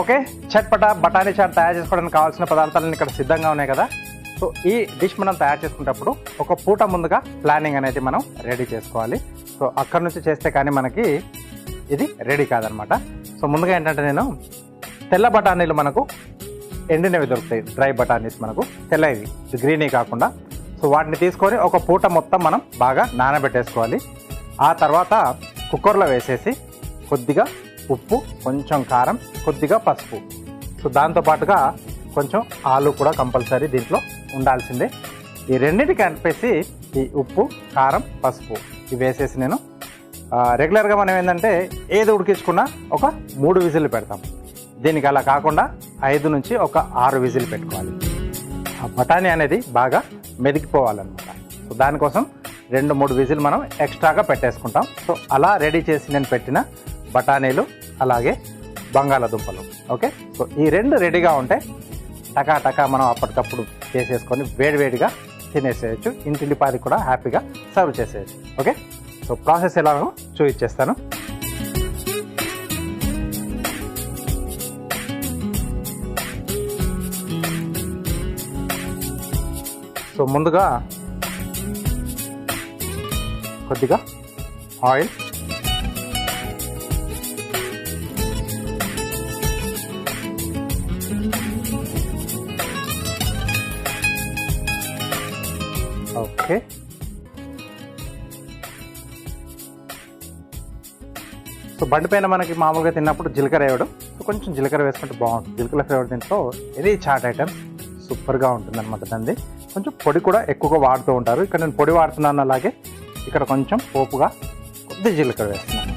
Okay, chatpata బఠానీ chat తయారు చేసుకోవడానికి కావాల్సిన పదార్థాలన్నీ ఇక్కడ సిద్ధంగా ఉన్నాయి కదా. సో ఈ డిష్ మనం తయారు చేసుకునేటప్పుడు ఒక పూట ముందుగా ప్లానింగ్ అనేది మనం రెడీ చేసుకోవాలి. సో అక్కడ నుంచి చేస్తే కానీ మనకి ఇది రెడీ కాదనమాట. సో ముందుగా ఏంటంటే నేను తెల్ల బఠానీలు మనకు ఎండినవి దొరుకుతాయి, డ్రై బఠానీస్ మనకు తెల్లవి, గ్రీనీ కాకుండా. సో వాటిని తీసుకొని ఒక పూట మొత్తం మనం బాగా నానబెట్టేసుకోవాలి. ఆ తర్వాత కుక్కర్లో వేసేసి కొద్దిగా ఉప్పు, కొంచెం కారం, కొద్దిగా పసుపు, సో దాంతోపాటుగా కొంచెం ఆలు కూడా కంపల్సరీ దీంట్లో ఉండాల్సిందే. ఈ రెండింటికి కలిపేసి ఈ ఉప్పు, కారం, పసుపు ఇవి వేసేసి నేను రెగ్యులర్గా మనం ఏంటంటే ఏది ఉడికించుకున్నా ఒక 3 విజిల్లు పెడతాం. దీనికి అలా కాకుండా 5 నుంచి ఒక 6 విజిల్ పెట్టుకోవాలి. ఆ బఠానీ అనేది బాగా మెదిగిపోవాలన్నమాట. సో దానికోసం 2-3 విజిల్ మనం ఎక్స్ట్రాగా పెట్టేసుకుంటాం. సో అలా రెడీ చేసి నేను పెట్టిన బఠానీలు అలాగే బంగాళాదుంపలు. ఓకే, సో ఈ 2 రెడీగా ఉంటే టకా మనం అప్పటికప్పుడు చేసేసుకొని వేడివేడిగా తినేసేయచ్చు. ఇంటిల్లిపాది కూడా హ్యాపీగా సర్వ్ చేసేయచ్చు. ఓకే, సో ప్రాసెస్ ఎలాగో చూపించేస్తాను. సో ముందుగా కొద్దిగా ఆయిల్, ఓకే, సో బండి పైన మనకి మామూలుగా తిన్నప్పుడు జీలకర్ర వేయడం, సో కొంచెం జీలకర్ర వేసుకుంటే బాగుంటుంది. జీలకర్ర ఫ్లేవర్ దీంట్లో ఇది చాట్ ఐటమ్ సూపర్గా ఉంటుంది అనమాట. దాన్ని కొంచెం పొడి కూడా ఎక్కువగా వాడుతూ ఉంటారు. ఇక్కడ నేను పొడి వాడుతున్నాను. అలాగే ఇక్కడ కొంచెం పోపుగా కొద్ది జీలకర్ర వేస్తున్నాను.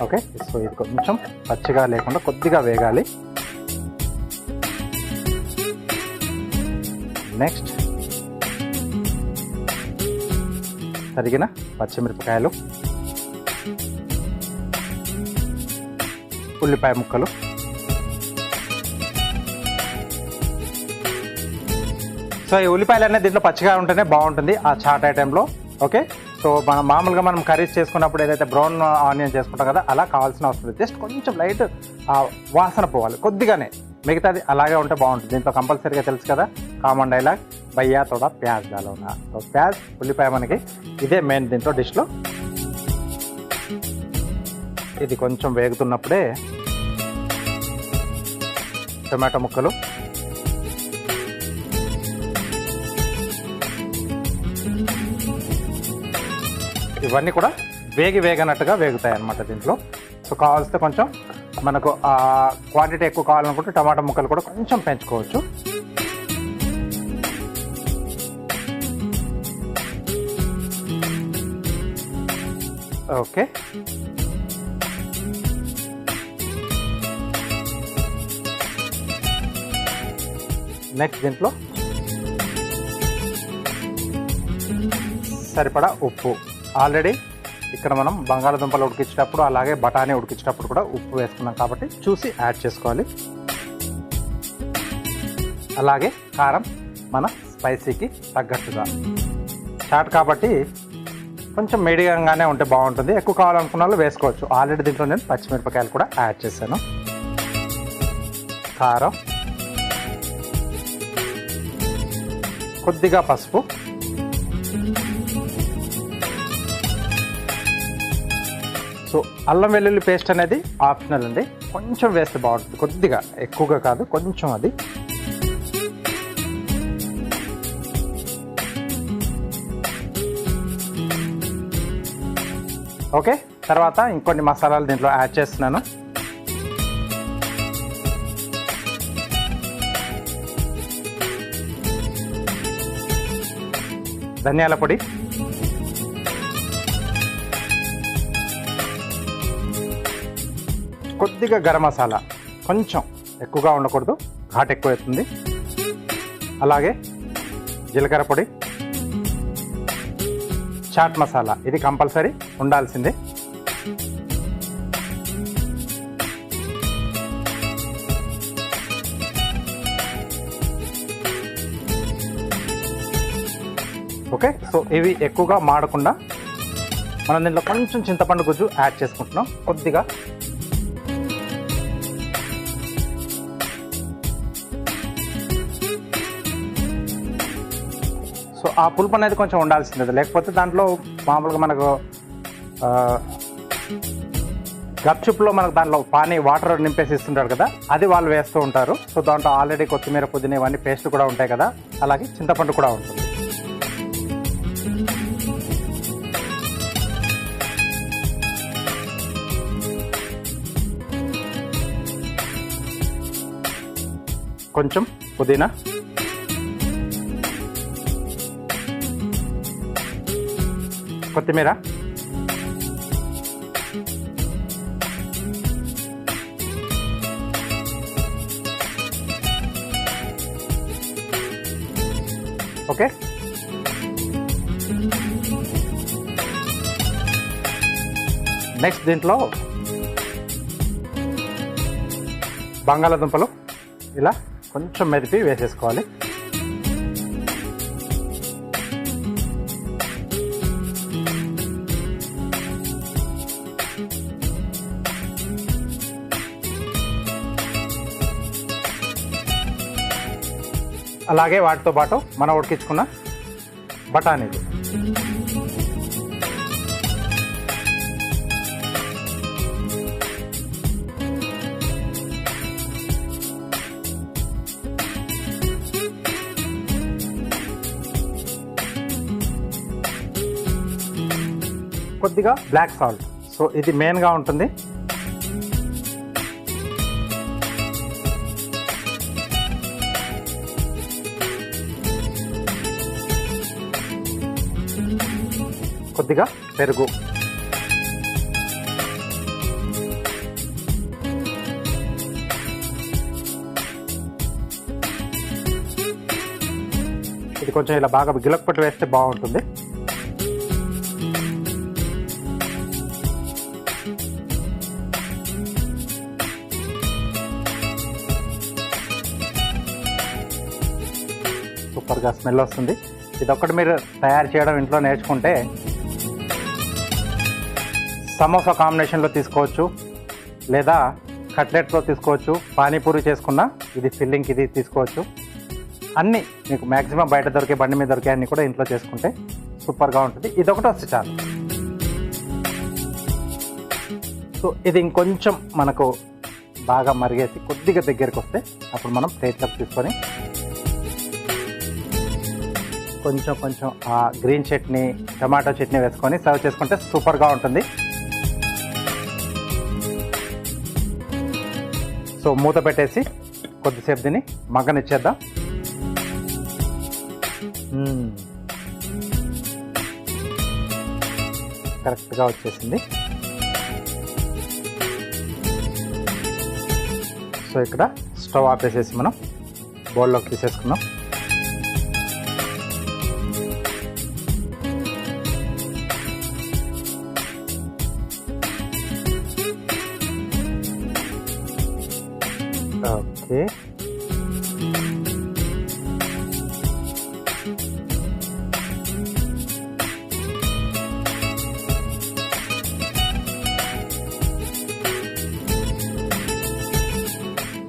ఓకే, సో ఇది కొంచెం పచ్చిగా లేకుండా కొద్దిగా వేగాలి. నెక్స్ట్ తరిగిన పచ్చిమిరపకాయలు, ఉల్లిపాయ ముక్కలు, సో ఈ ఉల్లిపాయలు అనేది దీంట్లో పచ్చిగా ఉంటేనే బాగుంటుంది ఆ చాట్ ఐటెంలో. ఓకే, సో మనం మామూలుగా మనం కర్రీస్ చేసుకున్నప్పుడు ఏదైతే బ్రౌన్ ఆనియన్ చేసుకుంటాం కదా, అలా కావాల్సిన అవసరం లేదు. జస్ట్ కొంచెం లైట్ వాసన పోవాలి కొద్దిగానే, మిగతాది అలాగే ఉంటే బాగుంటుంది. దీంట్లో కంపల్సరీగా తెలుసు కదా కామన్ డైలాగ్, భయ్యా తోడా ప్యాజ్ డాలోనా. సో ప్యాజ్, ఉల్లిపాయ మనకి ఇదే మెయిన్ దీంట్లో డిష్లో. ఇది కొంచెం వేగుతున్నప్పుడే టొమాటో ముక్కలు, ఇవన్నీ కూడా వేగనట్టుగా వేగుతాయి అన్నమాట దీంట్లో. సో కావాల్సితే కొంచెం మనకు క్వాంటిటీ ఎక్కువ కావాలనుకుంటే టమాటా ముక్కలు కూడా కొంచెం పెంచుకోవచ్చు. ఓకే, నెక్స్ట్ దీంట్లో సరిపడా ఉప్పు. ఆల్రెడీ ఇక్కడ మనం బంగాళాదుంపలు ఉడికించేటప్పుడు అలాగే బఠానీ ఉడికించేటప్పుడు కూడా ఉప్పు వేసుకున్నాం కాబట్టి చూసి యాడ్ చేసుకోవాలి. అలాగే కారం మన స్పైసీకి తగ్గట్టుగా. చాట్ కాబట్టి కొంచెం మీడియంగానే ఉంటే బాగుంటుంది. ఎక్కువ కావాలనుకున్న వాళ్ళు వేసుకోవచ్చు. ఆల్రెడీ దీంట్లో నేను పచ్చిమిరపకాయలు కూడా యాడ్ చేశాను. కారం, కొద్దిగా పసుపు, సో అల్లం వెల్లుల్లి పేస్ట్ అనేది ఆప్షనల్ అండి, కొంచెం వేస్తే బాగుంటుంది. కొద్దిగా, ఎక్కువగా కాదు, కొంచెం. అది ఓకే. తర్వాత ఇంకొన్ని మసాలాలు దీంట్లో యాడ్ చేస్తున్నాను. ధనియాల పొడి, కొద్దిగా గరం మసాలా, కొంచెం ఎక్కువగా ఉండకూడదు, ఘాట్ ఎక్కువ అవుతుంది. అలాగే జీలకర్ర పొడి, చాట్ మసాలా, ఇది కంపల్సరీ ఉండాల్సిందే. ఓకే, సో ఇవి ఎక్కువగా మాడకుండా మనం దీంట్లో కొంచెం చింతపండు గుజ్జు యాడ్ చేసుకుంటున్నాం కొద్దిగా. సో ఆ పులుపు అనేది కొంచెం ఉండాల్సిందే, లేకపోతే దాంట్లో మామూలుగా మనకు గప్చుప్లో మనకు దాంట్లో పానీ వాటర్ నింపేసి ఇస్తుంటారు కదా, అది వాళ్ళు వేస్తూ ఉంటారు. సో దాంట్లో ఆల్రెడీ కొత్తిమీర పుదీనా ఇవన్నీ పేస్ట్ కూడా ఉంటాయి కదా, అలాగే చింతపండు కూడా ఉంటుంది. కొంచెం పుదీనా, కొత్తిమీర, ఓకే. నెక్స్ట్ దీంట్లో బంగాళాదుంపలు ఇలా కొంచెం మెదిపి వేసేసుకోవాలి. అలాగే వాటితో పాటు మనం ఉడికించుకున్న బఠానీలు, కొద్దిగా బ్లాక్ సాల్ట్. సో ఇది మెయిన్గా ఉంటుంది. కొద్దిగా పెరుగు, ఇది కొంచెం ఇలా బాగా గిలక్పట్టు వేస్తే బాగుంటుంది. సూపర్గా స్మెల్ వస్తుంది. ఇదొక్కటి మీరు తయారు చేయడం ఇంట్లో నేర్చుకుంటే సమోసా కాంబినేషన్లో తీసుకోవచ్చు, లేదా కట్లెట్తో తీసుకోవచ్చు, పానీపూరి చేసుకున్న ఇది ఫిల్లింగ్కి ఇది తీసుకోవచ్చు. అన్నీ మీకు మ్యాక్సిమం బయట దొరికే బండి మీద దొరికే అన్నీ కూడా ఇంట్లో చేసుకుంటే సూపర్గా ఉంటుంది. ఇదొకటి వస్తే చాలు. సో ఇది ఇంకొంచెం మనకు బాగా మరిగేసి కొద్దిగా దగ్గరికి వస్తే అప్పుడు మనం ప్లేట్లోకి తీసుకొని కొంచెం కొంచెం ఆ గ్రీన్ చట్నీ, టమాటో చట్నీ వేసుకొని సర్వ్ చేసుకుంటే సూపర్గా ఉంటుంది. సో మూత పెట్టేసి కొద్దిసేపు దీన్ని మగ్గనిచ్చేద్దాం. కరెక్ట్గా వచ్చేసింది. సో ఇక్కడ స్టవ్ ఆపేసేసి మనం బౌల్లోకి తీసేసుకున్నాం. ఓకే,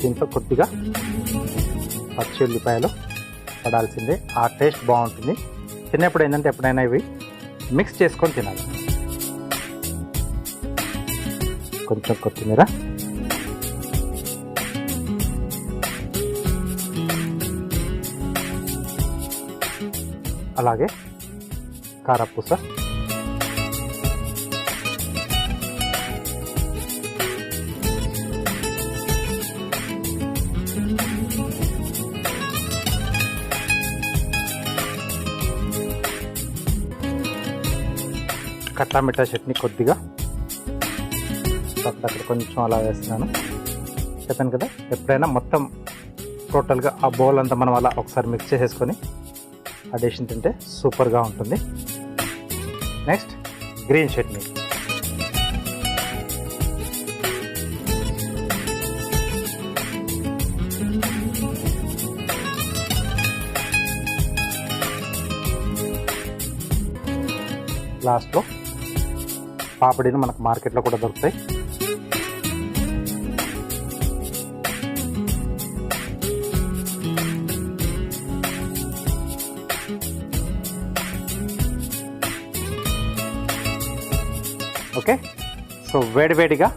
దీంట్లో కొద్దిగా పచ్చి ఉల్లిపాయలు పడాల్సిందే. ఆ టేస్ట్ బాగుంటుంది. తినేప్పుడు ఏంటంటే ఎప్పుడైనా ఇవి మిక్స్ చేసుకొని తినాలి. కొంచెం కొత్తిమీర, అలాగే కారపూస, కట్లా మిఠా చట్నీ కొద్దిగా అక్కడ కొంచెం అలా వేస్తున్నాను. చెప్పాను కదా, ఎప్పుడైనా మొత్తం టోటల్గా ఆ బౌల్ అంతా మనం అలా ఒకసారి మిక్స్ చేసేసుకొని అడిషన్ తింటే సూపర్గా ఉంటుంది. Next green chutney. లాస్ట్లో పాపడీలు మనకు మార్కెట్లో కూడా దొరుకుతాయి. ఓకే, సో వేడివేడిగా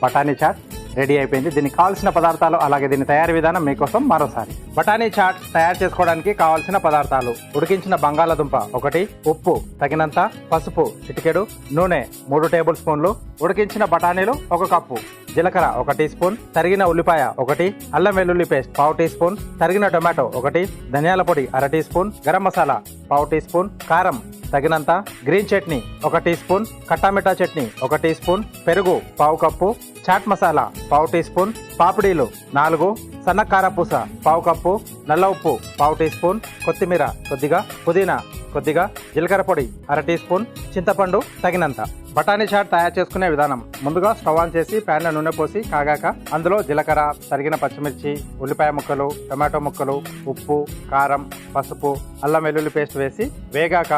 బఠానీ చాట్ రెడీ అయిపోయింది. దీనికి కావాల్సిన పదార్థాలు అలాగే దీని తయారీ విధానం మీకోసం మరోసారి. బఠానీ చాట్ తయారు చేసుకోవడానికి కావాల్సిన పదార్థాలు: ఉడికించిన బంగాళాదుంప 1, ఉప్పు తగినంత, పసుపు చిటికెడు, నూనె 3 టేబుల్ స్పూన్లు, ఉడికించిన బఠానీలు 1 కప్పు, జీలకర్ర 1 టీ స్పూన్, తరిగిన ఉల్లిపాయ 1, అల్లం వెల్లుల్లి పేస్ట్ 1/2 టీ స్పూన్, తరిగిన టొమాటో 1, ధనియాల పొడి 1/2 teaspoon, garam masala 1/2 teaspoon, కారం తగినంత, green chutney 1 teaspoon, khatta meetha chutney 1 teaspoon, పెరుగు 1/2 cup, chaat masala 1/2 teaspoon, పాపిడీలు 4, సన్న కారపూస 1/2 కప్పు, నల్ల ఉప్పు 1/2 టీ స్పూన్, కొత్తిమీర కొద్దిగా, పుదీనా కొద్దిగా, జీలకర్ర పొడి 1/2 టీ స్పూన్, చింతపండు తగినంత. బఠానీ చాట్ తయారు చేసుకునే విధానం: ముందుగా స్టవ్ ఆన్ చేసి ప్యాన్లో నూనె పోసి కాగాక అందులో జీలకర్ర, తరిగిన పచ్చిమిర్చి, ఉల్లిపాయ ముక్కలు, టమాటో ముక్కలు, ఉప్పు, కారం, పసుపు, అల్లం వెల్లుల్లి పేస్ట్ వేసి వేగాక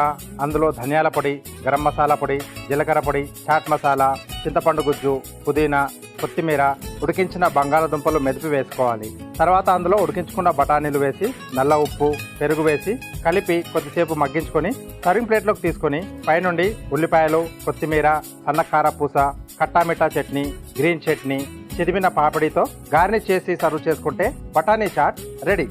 అందులో ధనియాల పొడి, గరం మసాలా పొడి, జీలకర్ర పొడి, చాట్ మసాలా, చింతపండు గుజ్జు, పుదీనా, కొత్తిమీర, ఉడికించిన బంగాళాదుంపలు మెదిపి వేసుకోవాలి. తర్వాత అందులో ఉడికించుకున్న బఠానీలు వేసి నల్ల ఉప్పు, పెరుగు వేసి కలిపి కొద్దిసేపు మగ్గించుకొని సర్వింగ్ ప్లేట్లోకి తీసుకొని పైనుండి ఉల్లిపాయలు, కొత్తిమీర, సన్న కారపూస, కట్టామిఠా చట్నీ, గ్రీన్ చట్నీ, చిదిమిన పాపిడితో గార్నిష్ చేసి సర్వ్ చేసుకుంటే బఠానీ చాట్ రెడీ.